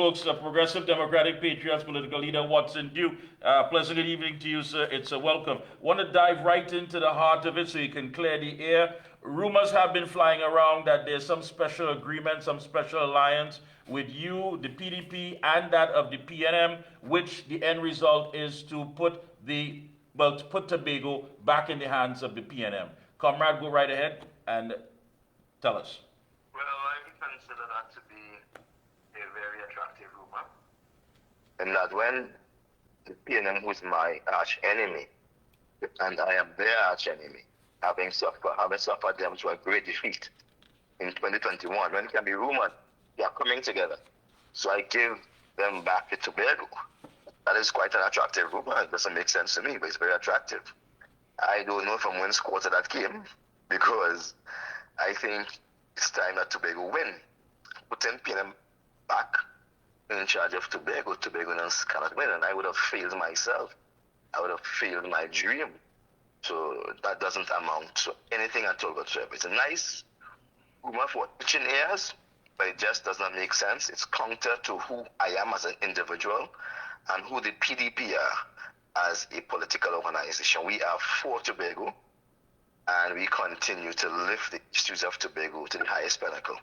Folks, Progressive Democratic Patriots political leader Watson Dew. Pleasant good evening to you, sir. It's a welcome. Want to dive right into the heart of it so you can clear the air. Rumors have been flying around that there's some special agreement, some special alliance with you, the PDP, and that of the PNM, which the end result is to put Tobago back in the hands of the PNM. Comrade, go right ahead and tell us. Well, I consider that to be a very attractive rumor. And that when the PNM, who is my arch enemy, and I am their arch enemy, having suffered them to a great defeat in 2021, when it can be rumored they are coming together. So I give them back to Tobago. That is quite an attractive rumor. It doesn't make sense to me, but it's very attractive. I don't know from whence quarter that came, because I think it's time that Tobago win. Putting PNM back in charge of Tobago, Tobagoans cannot win, and I would have failed myself. I would have failed my dream. So that doesn't amount to anything at all whatsoever. It's a nice rumor for itching ears, but it just does not make sense. It's counter to who I am as an individual and who the PDP are as a political organization. We are for Tobago, and we continue to lift the issues of Tobago to the highest pinnacle.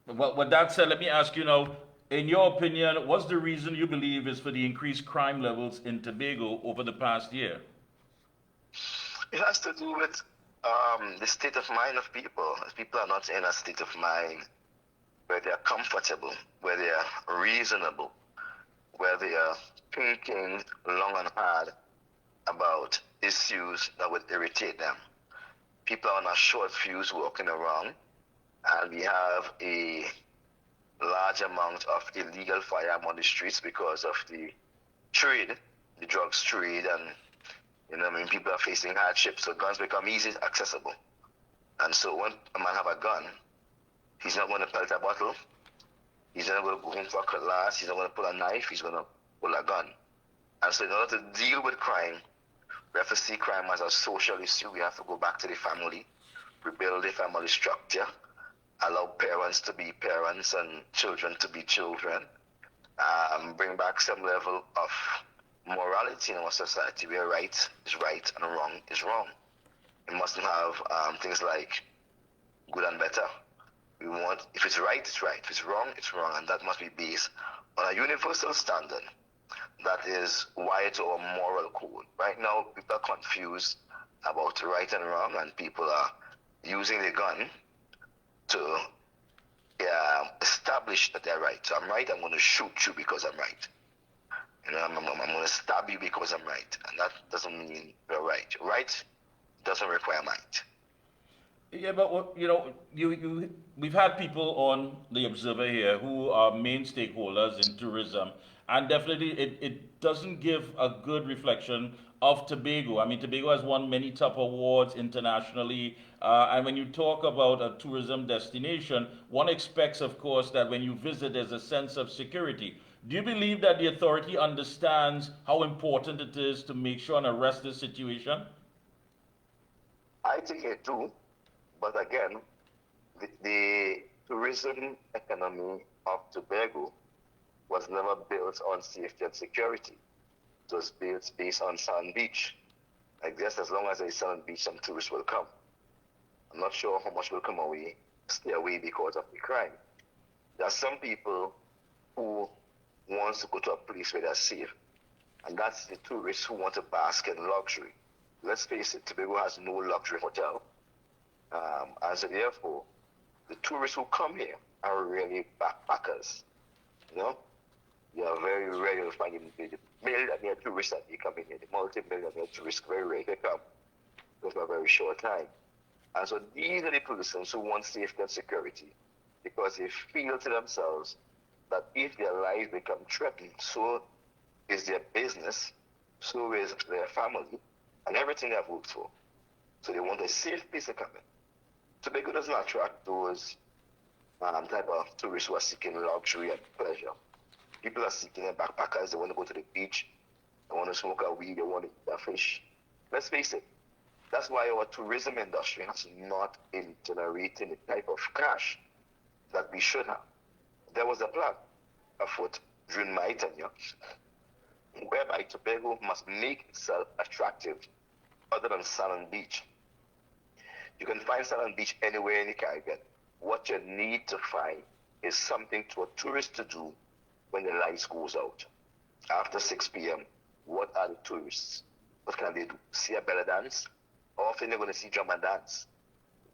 Well, with that said, let me ask you now, in your opinion, what's the reason you believe is for the increased crime levels in Tobago over the past year? It has to do with the state of mind of people. People are not in a state of mind where they are comfortable, where they are reasonable, where they are thinking long and hard about issues that would irritate them. People are on a short fuse walking around, and we have a large amount of illegal firearm on the streets because of the trade, the drugs trade, and people are facing hardship, so guns become easy accessible. And so when a man have a gun, he's not going to pelt a bottle, he's not going to go home for a cutlass, he's not going to pull a knife, he's going to pull a gun. And so in order to deal with crime, we have to see crime as a social issue. We have to go back to the family, rebuild the family structure, allow parents to be parents and children to be children, bring back some level of morality in our society where right is right and wrong is wrong. We mustn't have things like good and better. We want, if it's right, it's right. If it's wrong, and that must be based on a universal standard that is wired to our moral code. Right now, people are confused about right and wrong, and people are using the gun to establish that they're right. So I'm right, I'm going to shoot you because I'm right. I'm going to stab you because I'm right. And that doesn't mean you're right. Right doesn't require might. Yeah, but we've had people on the Observer here who are main stakeholders in tourism, and definitely it doesn't give a good reflection of Tobago. I mean, Tobago has won many top awards internationally, and when you talk about a tourism destination, one expects, of course, that when you visit, there's a sense of security. Do you believe that the authority understands how important it is to make sure and arrest this situation? I think it do. But again, the tourism economy of Tobago was never built on safety and security. It was built based on sand beach. I guess as long as there's sand beach, some tourists will come. I'm not sure how much will come away, stay away because of the crime. There are some people who want to go to a place where they're safe, and that's the tourists who want to bask in luxury. Let's face it, Tobago has no luxury hotel. And so therefore, the tourists who come here are really backpackers. You are very rare to find the millionaire tourists that they come in here, the multi-millionaire tourists very rare to come for a very short time. And so these are the persons who want safety and security because they feel to themselves that if their lives become threatened, so is their business, so is their family, and everything they've worked for. So they want a safe place to come in. Tobago does not attract those type of tourists who are seeking luxury and pleasure. People are seeking their backpackers, they want to go to the beach, they want to smoke a weed, they want to eat a fish. Let's face it, that's why our tourism industry has not been generating the type of cash that we should have. There was a plan. afoot during my tenure, whereby Tobago must make itself attractive other than sand and beach. You can find sand and beach anywhere in the Caribbean. What you need to find is something for a tourist to do when the lights goes out. After 6 p.m., what are the tourists? What can they do? See a belly dance? Often they're going to see drum and dance.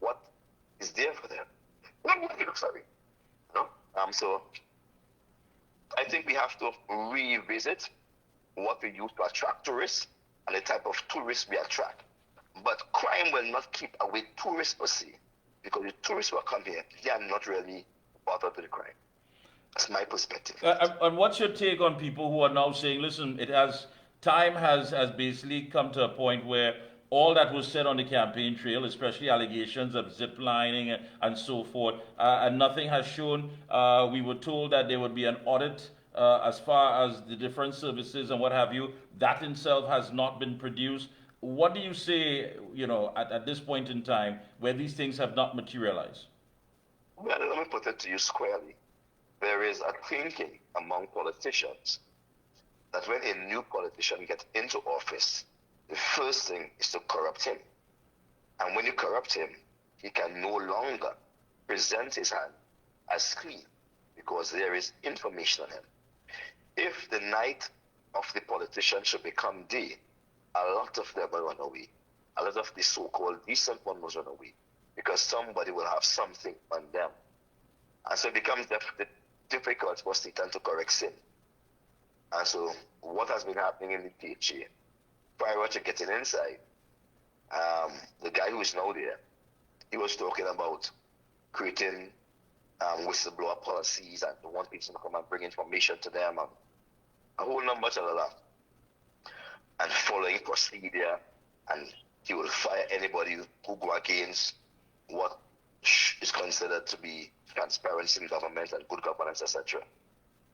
What is there for them? Sorry. No? So I think we have to revisit what we use to attract tourists and the type of tourists we attract. But crime will not keep away tourists per se, because the tourists who come here, they are not really bothered with the crime. That's my perspective. And what's your take on people who are now saying, listen, time has basically come to a point where all that was said on the campaign trail, especially allegations of zip lining and so forth, and nothing has shown. We were told that there would be an audit as far as the different services and what have you. That in itself has not been produced. What do you say, at this point in time where these things have not materialized? Well, let me put it to you squarely. There is a thinking among politicians that when a new politician gets into office, the first thing is to corrupt him. And when you corrupt him, he can no longer present his hand as clean because there is information on him. If the night of the politician should become day, a lot of them will run away. A lot of the so-called decent ones will run away because somebody will have something on them. And so it becomes difficult for Satan to correct sin. And so what has been happening in the PHA, prior to getting inside, the guy who is now there, he was talking about creating whistleblower policies and they want people to come and bring information to them and a whole number of that. And following procedure, and he will fire anybody who go against what is considered to be transparency in government and good governance, etc.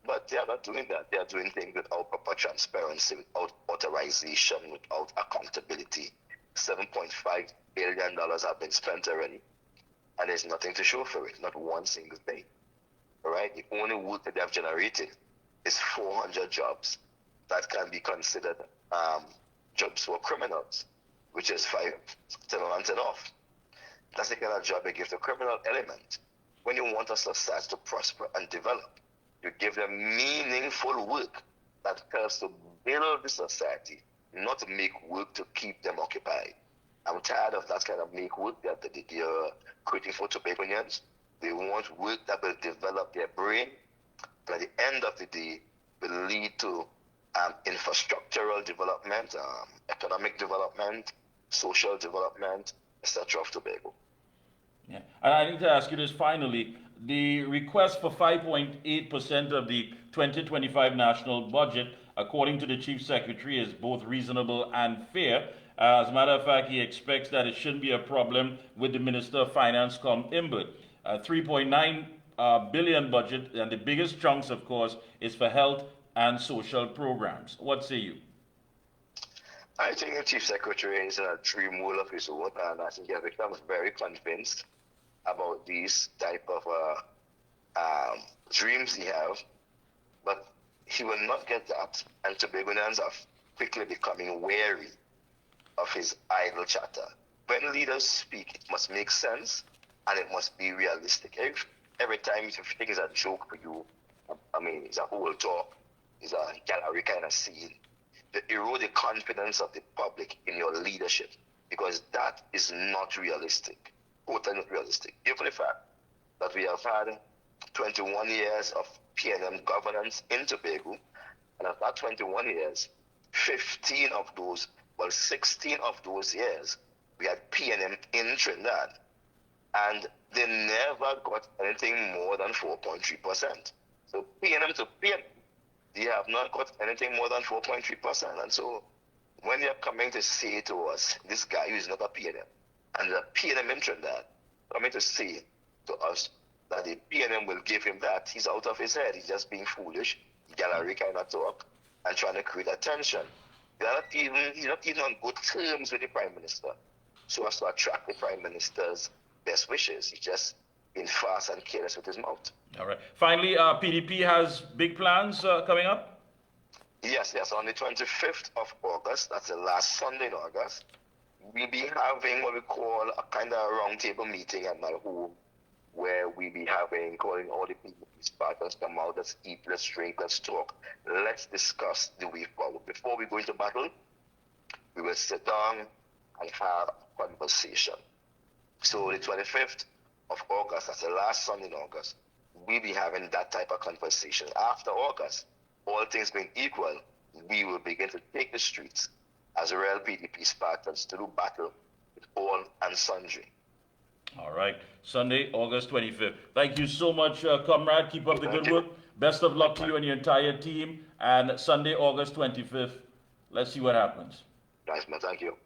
But they are not doing that. They are doing things without proper transparency, without authorization, without accountability. $7.5 billion have been spent already, and there's nothing to show for it, not one single thing. All right? The only work that they have generated is 400 jobs that can be considered jobs for criminals, which is 5 on and off. That's the kind of job they give the criminal element. When you want a society to prosper and develop, you give them meaningful work that helps to build the society, not to make work to keep them occupied. I'm tired of that kind of make work that they're creating for Tobagonians. They want work that will develop their brain, but at the end of the day, will lead to infrastructural development, economic development, social development, etc. of Tobago. Yeah. And I need to ask you this finally. The request for 5.8% of the 2025 national budget, according to the Chief Secretary, is both reasonable and fair. As a matter of fact, he expects that it shouldn't be a problem with the Minister of Finance come Imbert. 3.9 billion budget, and the biggest chunks, of course, is for health and social programs. What say you? I think the Chief Secretary is in a dream world of his own, and I think he has become very convinced about these type of dreams he have, but he will not get that, and Tobagonians are quickly becoming wary of his idle chatter. When leaders speak, it must make sense, and it must be realistic. Every time you think it's a joke for you, I mean, it's a whole talk, it's a gallery kind of scene, to erode the confidence of the public in your leadership, because that is not realistic, totally not realistic. Given the fact that we have had 21 years of PNM governance in Tobago, and of that 21 years, 16 of those years, we had PNM in Trinidad, and they never got anything more than 4.3%. So PNM to PNM, they have not got anything more than 4.3%. And so when they're coming to say to us, this guy who is not a PNM, and the PNM in Trinidad, coming to say to us that the PNM will give him that, he's out of his head. He's just being foolish, gallery kind of talk, and trying to create attention. He's not even on good terms with the Prime Minister, so as to attract the Prime Minister's best wishes. He's just being fast and careless with his mouth. All right. Finally, PDP has big plans coming up. Yes, yes. On the 25th of August, that's the last Sunday in August, we'll be having what we call a kind of roundtable meeting at my home, where we be calling all the people, these partners come out, let's eat, let's drink, let's talk, let's discuss the way forward. Before we go into battle, we will sit down and have a conversation. So the 25th of August, that's the last Sunday in August, we'll be having that type of conversation. After August, all things being equal, we will begin to take the streets as real PDP Spartans to do battle with all and sundry. All right. Sunday, August 25th. Thank you so much, comrade. Keep up the Thank good you. work. Best of luck to you and your entire team. And Sunday, August 25th, let's see what happens. Nice, man. Thank you.